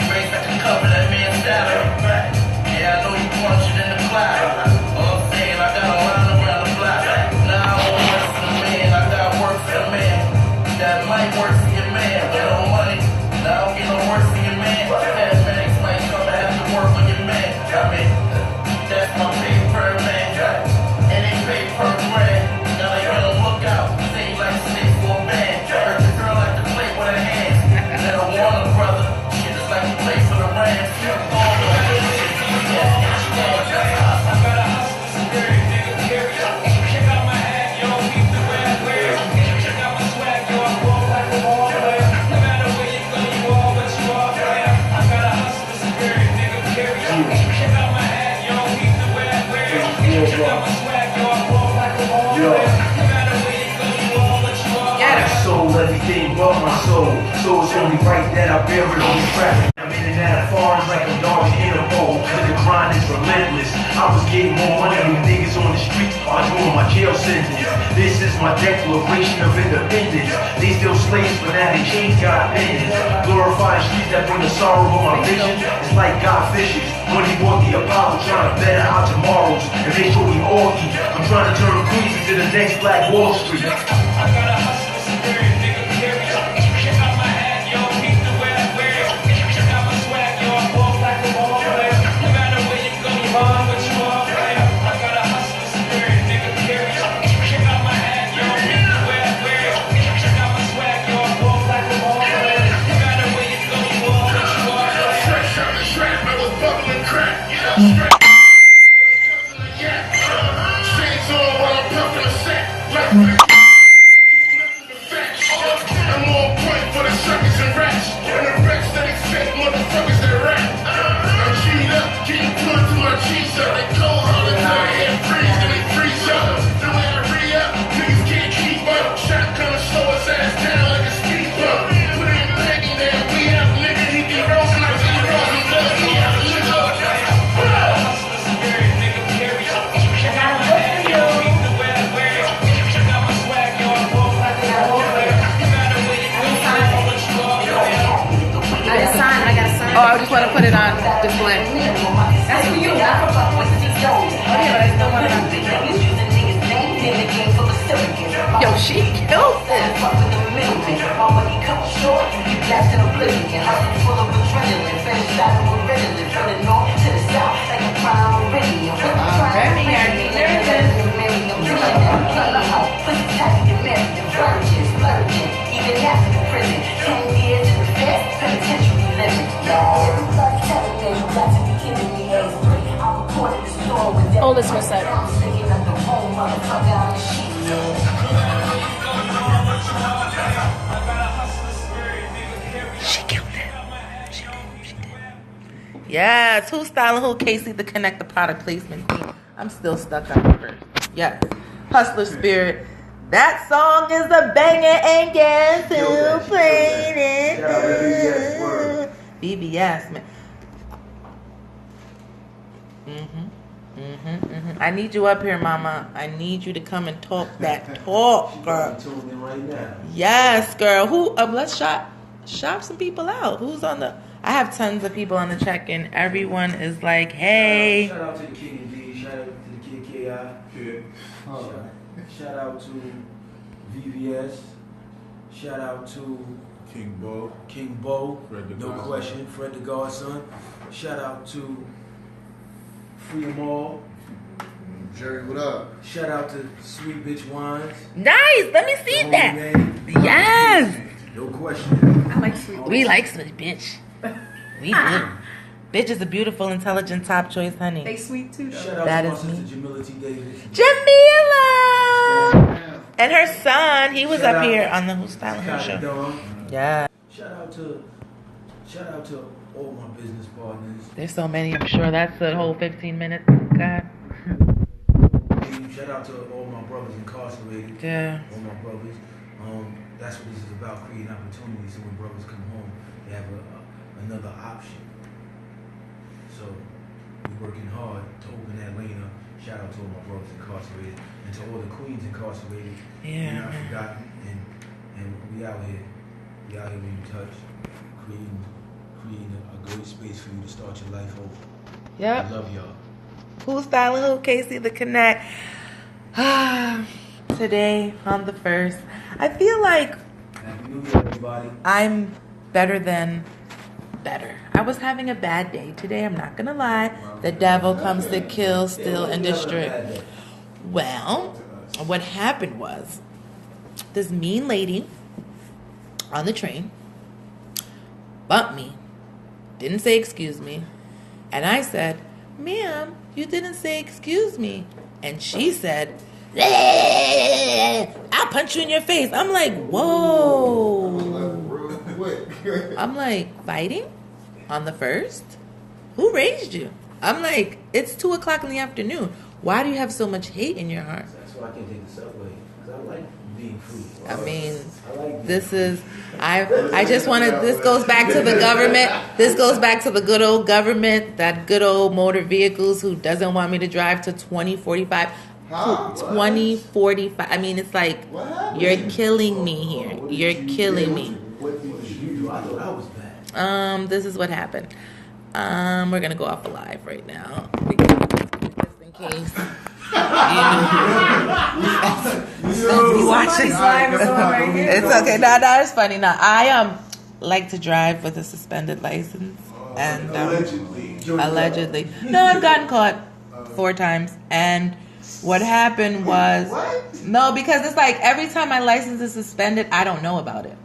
Soul, everything but my soul. So it's only right that I bear it on the track. I'm in and out of foreigns like I'm dodging Interpol. Cause the grind is relentless. I was getting more money than niggas on the streets by doing my jail sentence. This is my declaration of independence. They still slaves, but now they chains got opinions. Glorifying streets that bring the sorrow of my vision. It's like God fishes when he bought the Apollo, trying to better our tomorrows and make sure we all eat. I'm trying to turn Queens into the next Black Wall Street. I gotta hustle the spirit, nigga, period. Check out my hat, yo, peep the way I wear it. Check out my swag, yo, I walk like a ball player. No matter where you go, you run, but you all player. I gotta hustle the spirit, nigga, period. Check out my hat, yo, peep the way I wear it. Check out my swag, yo, I walk like a ball player. No matter where you go, you all, but you all player. Fresh out the trap, I was bubbling crack. Straight shades on while I'm puffing a sack. I'm on point for the suckers and rats. And the rats that expect motherfuckers that rap. I'm G'd up, getting put to my cheese up. They go hard until they hit freeze, then they freeze up. The way I re-up, niggas can't keep up. Shotgun slow his ass down like a speed bump. Put in Peggy there, we out, nigga. He be rolling like he rolling blood. He out, nigga. Hustle the spirit, nigga, period. Check out my hat, yo, peep the way I wear it. Check out my swag, yo, I walk like a ball player. No matter where you go, you all, but you all player. I got a sign. Oh, I just want to put it on display. That's for you. Yeah, but I still want to. Yo, she killed this. Already, I need nervous. Even after prison, 10 years in the feds, penitentiary living. Everybody telling me you got to be kidding me. I'm reporting the store with that. Hold this for a sec. I'm sticking up the home, motherfucker, on the sheet. She killed it. She did. Yes. Who's styling who? Casey, the Connect the product placement queen. I'm still stuck on the first. Yes. Hustler Spirit. That song is a banger, and guess who played it? BBS, man. I need you up here, mama. I need you to come and talk that talk, girl. Yes, girl. Who? Let's shop some people out. Who's on the? I have tons of people on the check-in. Everyone is like, hey. Shout out to the King and D. Shout out to the Kid KI. Shout out to VVS. Shout out to King Bo. Fred the no question. Fred the Godson. Shout out to Free 'em All. Jerry, what up? Shout out to Sweet Bitch Wines. Nice. Let me see that. Yes. No question. I like sweet. We like sweet bitch. We do. Bitch is a beautiful, intelligent, top choice, honey. They sweet too, though. Shout out That to my is sister me. Jamila T. Davis. Jamila! And her son, he was Shout up out here on the Who's Styling Her show. Dawn. Yeah. Shout out to all my business partners. There's so many, I'm sure that's the whole 15 minutes. God. Shout out to all my brothers incarcerated. Yeah. All my brothers. That's what this is about, creating opportunities so when brothers come home, they have another option. So we're working hard to open that lane up. Shout out to all my brothers incarcerated and to all the queens incarcerated. Yeah. We're not forgotten, and we out here. We out here when you touch, creating a great space for you to start your life over. Yep. I love y'all. Who's Styling Who? Casey the Connect. Today on the 1st, I feel like Happy New Year, everybody. I'm better than better. I was having a bad day today, I'm not gonna lie. The devil comes to kill, steal, and destroy. Well, what happened was this mean lady on the train bumped me, didn't say excuse me, and I said, ma'am, you didn't say excuse me. And she said, I'll punch you in your face. I'm like, whoa. I'm like, fighting on the 1st? Who raised you? I'm like, it's 2:00 in the afternoon. Why do you have so much hate in your heart? That's why I can't take the subway. Because I like being free. I mean, I like this is, I just want to, this goes back to the government. This goes back to the good old government, that good old motor vehicles who doesn't want me to drive to 2045. 2045. I mean, it's like, you're killing me here. You're killing me. What did you do? I thought I was bad. This is what happened. We're going to go off alive right now. Just in case. You watching? It's okay. No, it's funny. No, I like to drive with a suspended license, and allegedly. No, I've gotten caught 4 times, and what happened was no, because it's like every time my license is suspended, I don't know about it.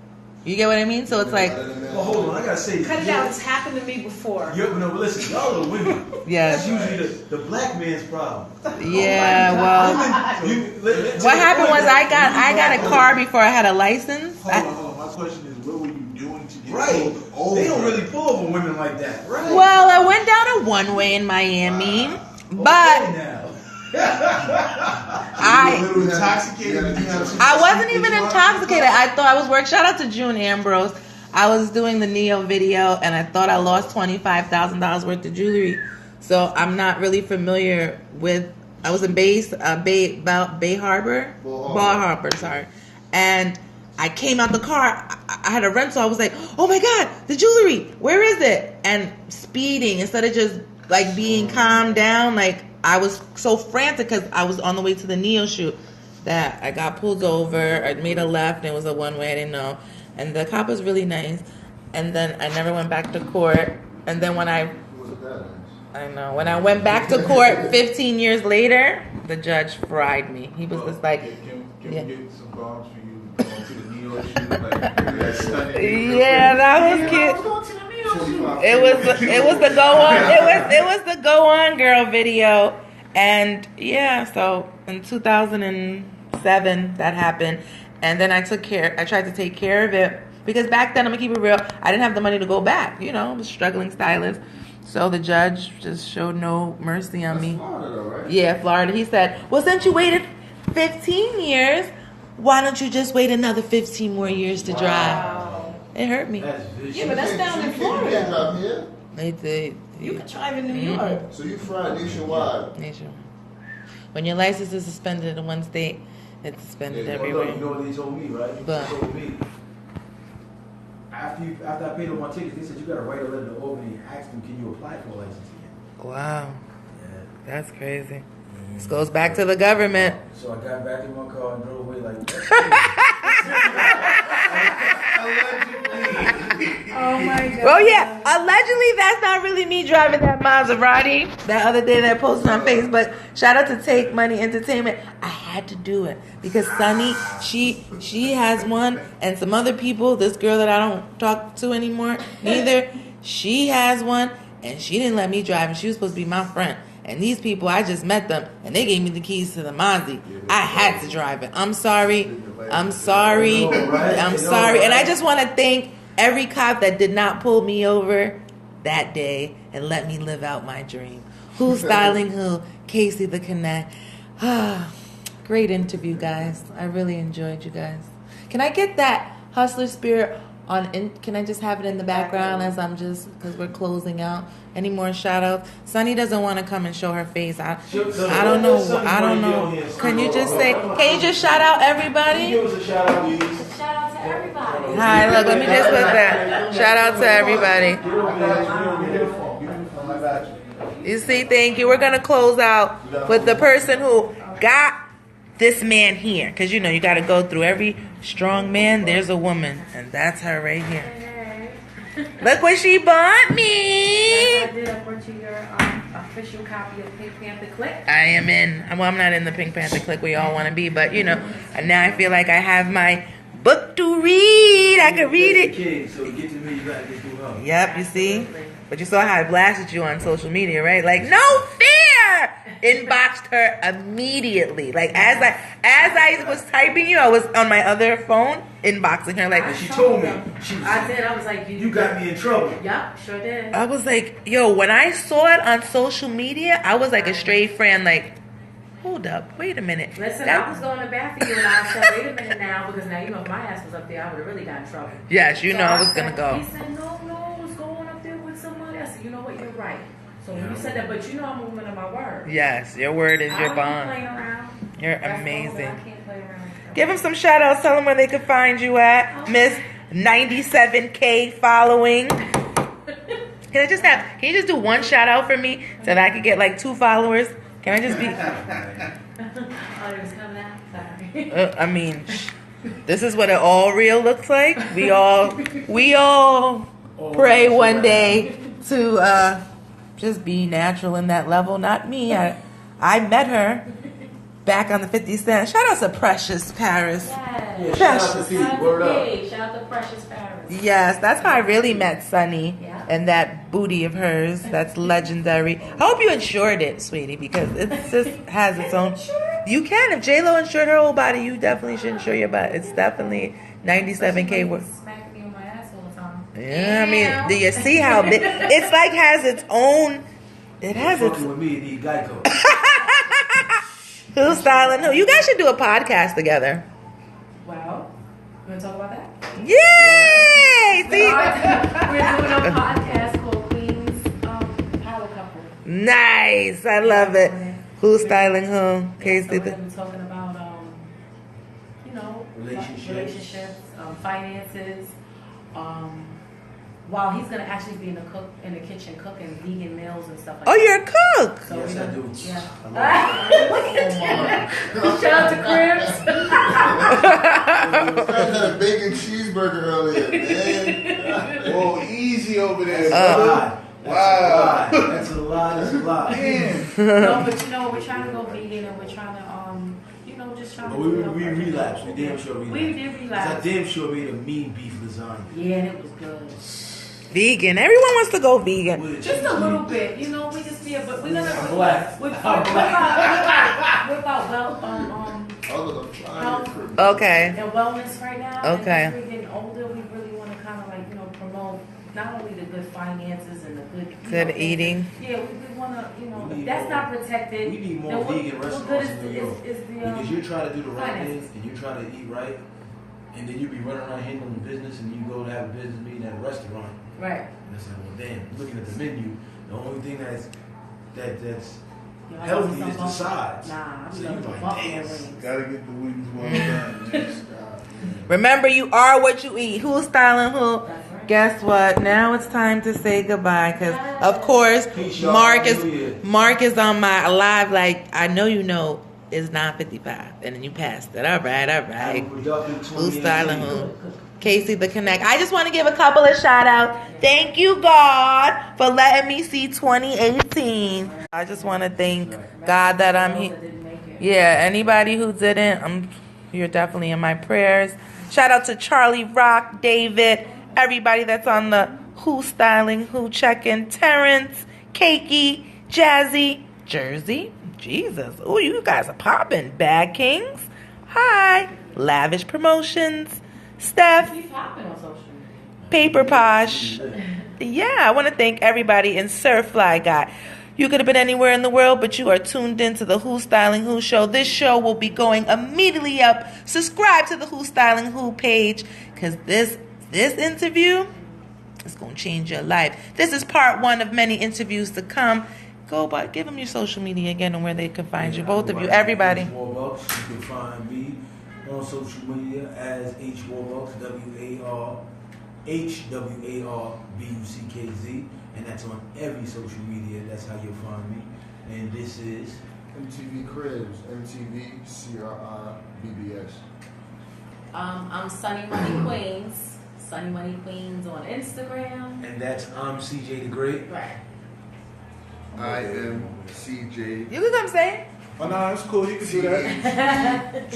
You get what I mean? So it's like, well, hold on, I gotta say, cut it out. It's happened to me before. No, but listen, y'all are women. Yeah. That's usually the black man's problem. Yeah, well, what happened was I got a car before I had a license. Hold on. My question is, what were you doing to get Right. pulled over? They don't really pull over women like that, right? Well, I went down a one-way in Miami, but I wasn't even intoxicated. I thought I was working. Shout out to June Ambrose. I was doing the Neo video, and I thought I lost $25,000 worth of jewelry. So I'm not really familiar with. I was in Bay Harbor, Ball Harbor, sorry, and I came out the car. I had a rental. I was like, "Oh my God, the jewelry! Where is it?" And speeding instead of just like being calmed down, like. I was so frantic because I was on the way to the Neo shoot that I got pulled over. I made a left and it was a one-way. I didn't know. And the cop was really nice. And then I never went back to court. And then when I went back to court 15 years later, the judge fried me. He was just like, Can we get some bombs for you going to the Neo shoot? Yeah, that was cute. It was the go on. It was the go on girl video, and yeah. So in 2007 that happened, and then I tried to take care of it because back then, I'm gonna keep it real, I didn't have the money to go back. You know, I was a struggling stylist, so the judge just showed no mercy on me. Florida, though, right? Yeah, Florida. He said, "Well, since you waited 15 years, why don't you just wait another 15 more years to drive?" It hurt me. Yeah, but that's down in Florida. You can drive in New York. So you fly nationwide. Nationwide. When your license is suspended in one state, it's suspended everywhere. You know what they told me, right? But They told me after I paid all my tickets, they said you got to write a letter to Albany and ask them, can you apply for a license again? Wow, that's crazy. This goes back to the government. So I got back in my car and drove away like that. Oh my God. Well, yeah, allegedly that's not really me driving that Maserati. That other day that I posted on Facebook. Shout out to Take Money Entertainment. I had to do it because Sunny, she has one, and some other people. This girl that I don't talk to anymore, neither. She has one, and she didn't let me drive, and she was supposed to be my friend. And these people, I just met them, and they gave me the keys to the Mazda. I had to drive it. I'm sorry. And I just want to thank every cop that did not pull me over that day and let me live out my dream. Who's styling who? Casey the Connect. Great interview, guys. I really enjoyed you guys. Can I get that hustler spirit on? Can I just have it in the background as I'm just, because we're closing out? Any more shout outs? Sunny doesn't want to come and show her face. I don't know. Can you just say? Can you just shout out everybody? Give us a shout out, please. Shout out to everybody. Hi, look, let me just put that. Shout out to everybody. You see, thank you. We're going to close out with the person who got this man here. Because, you know, you got to go through every strong man. There's a woman. And that's her right here. Look what she bought me. Yes, I did. I brought you your official copy of Pink Panther Click. I am in. Well, I'm not in the Pink Panther Click we all want to be. But, you know, now I feel like I have my book to read. I can read it. So to get to me, you got to get through her. Yep, you see? But you saw how I blasted you on social media, right? Like, no fear! Inboxed her immediately. Like, as I was typing you, I was on my other phone inboxing her. Like, and she told me. I did. I was like, you got me in trouble. Yep, sure did. I was like, yo, when I saw it on social media, I was like a straight friend. Like, hold up, wait a minute. Listen, I was going to bat for you, and I said, wait a minute now, because now, you know, if my ass was up there, I would have really got in trouble. Yes, you So know I was going to go. He said, no, it's going up there with somebody. I said, you know what, you're right. So when you said that, but you know I'm a woman of my word. Yes, your word is your I bond. don't playing around. You're That's amazing. I can't play around. Give them some shout outs. Tell them where they can find you at. Miss 97K following. Can you just do one shout out for me so that I could get like 2 followers? Can I just be? Oh, it was coming out? Sorry. I mean, this is what it all real looks like. We all pray one day to just be natural in that level. Not me. I met her back on the 50 Cent. Shout out to Precious Paris. Yes. Shout out to Pete. Word up. Shout out to Precious Paris. Yes, that's how I really met Sunny. Yeah. And that booty of hers. That's legendary. I hope you insured it, sweetie, because it just has its own. You can. If J-Lo insured her whole body, you definitely should insure your butt. It's definitely 97K worth. Smacking me on my ass all the time. Yeah, I mean, do you see how big? It's like has its own. It has its. Fucking with me, you need Geico. Who's styling who? You guys should do a podcast together. Well, you want to talk about that? Yay! See? We're doing a podcast called Queen's Power Couple. Nice. I love it. Who's styling who? So Casey. we're going to be talking about, you know, relationships, finances. While he's going to actually be in the kitchen cooking vegan meals and stuff like that. Oh, you're a cook. So Yes, I do. Yeah. Shout out to Cribs. I had a bacon cheeseburger earlier, man. Whoa, easy over there. Wow. Wow. That's a lie. That's a lie. No, but you know, we're trying to go vegan and we're trying to, you know, just trying But to. we relapsed. We damn sure relapsed. We did relapse. I damn sure made a mean beef lasagna. Yeah, and it was good. Vegan. Everyone wants to go vegan. Just a little bit, you know. We just feel, but we're gonna. I'm black. We're I'm black. about health, Okay. and wellness right now. Okay. And as we're getting older, we really want to kind of like, you know, promote not only the good finances and the good Good eating. Yeah, we want to, you know, We if need that's more- not protected. We need more then vegan what restaurants good in New York. is the Because you try to do the right finances. thing and you try to eat right, and then you be running around handling business and you go to have a business meeting at a restaurant. Right. And it's like, well, damn, looking at the menu, the only thing that's You know, I healthy want is the some sides. Nah, I'm So you looking for like, buffalo damn. wings. Gotta get the wings well done, man. Remember, you are what you eat. Who's styling who? That's right. Guess what? Now it's time to say goodbye because, of course, Peace, y'all. Mark Hallelujah. is on my live. Like I know you know it's 9:55, and then you passed it. All right. Have a productive Who's 2018. styling who? Casey the Connect. I just want to give a couple of shout outs. Thank you, God, for letting me see 2018. I just want to thank God that I'm here. Yeah, anybody who didn't, you're definitely in my prayers. Shout out to Charlie Rock, David, everybody that's on the Who Styling, Who Checking, Terrence, Cakey, Jazzy, Jersey, Jesus. Oh, you guys are popping. Bad Kings. Hi. Lavish Promotions. Steph. She's popping on social media. Paper Posh. Yeah, I want to thank everybody in Surfly Guy. You could have been anywhere in the world, but you are tuned into the Who Styling Who show. This show will be going immediately up. Subscribe to the Who Styling Who page because this interview is going to change your life. This is part 1 of many interviews to come. Go by, give them your social media again and where they can find you. Both of you, everybody. Hwarbuckz. You can find me on social media as Hwarbuckz, HWARBUCKZ, and that's on every social media. That's how you'll find me. And this is MTV Cribs, MTV CRI BBS. I'm Sunny Money Queens. Sunny Money Queens on Instagram. and that's CJ the Great. Right. I am CJ. You can come say it. Oh, no, it's cool. You can do that.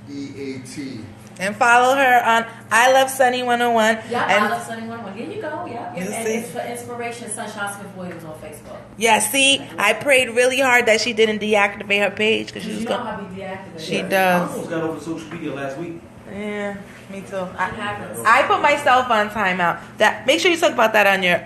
GREAT. And follow her on I Love Sunny 101. Yeah, and I Love Sunny 101. Here you go. Yeah. You And see? it's for inspiration. Sunshine Smith Williams on Facebook. Yeah, see, I prayed really hard that she didn't deactivate her page because she was You know going. how we deactivate. She it. does. I almost got over social media last week. Yeah, me too. I put myself on timeout. That make sure you talk about that on your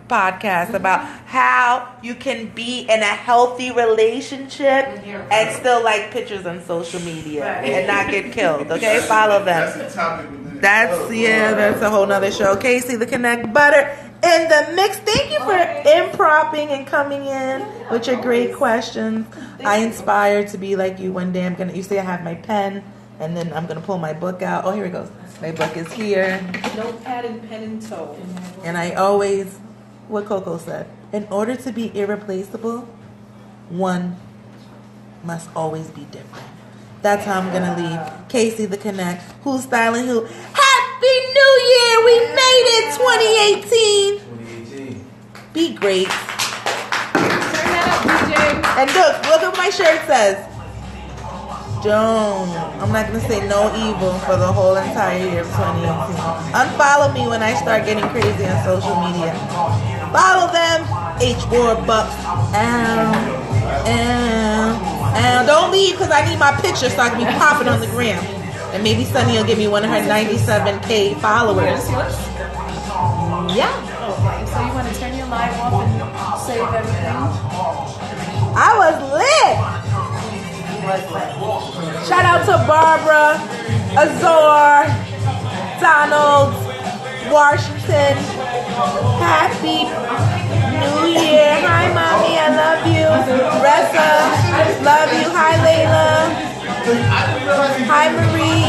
podcast about how you can be in a healthy relationship and still like pictures on social media and not get killed. Okay, follow them. That's the topic. That's a whole nother show. Casey the Connect Butter in the mix. Thank you for impromping and coming in with your great questions. I inspired to be like you one day. You see I have my pen and then I'm gonna pull my book out. Oh, here it goes. My book is here. Notepad and pen in tow. And I always, what Coco said, in order to be irreplaceable, one must always be different. That's how I'm gonna leave. Casey the Connect. Who's styling who? Happy New Year! We made it 2018. 2018. Be great. Turn that up, DJ. And look what my shirt says. Don't. I'm not gonna say no evil for the whole entire year of 2018. Unfollow me when I start getting crazy on social media. Follow them. Hwarbuckz. And don't leave because I need my picture so I can be popping on the gram. And maybe Sunny will give me one of her 97K followers. Yeah. Okay, so you want to turn your live off and save everything? I was lit. Shout out to Barbara, Azor, Donald, Washington. Happy New Year. Hi, Mommy. I love you. Ressa, love you. Hi, Layla. Hi, Marie.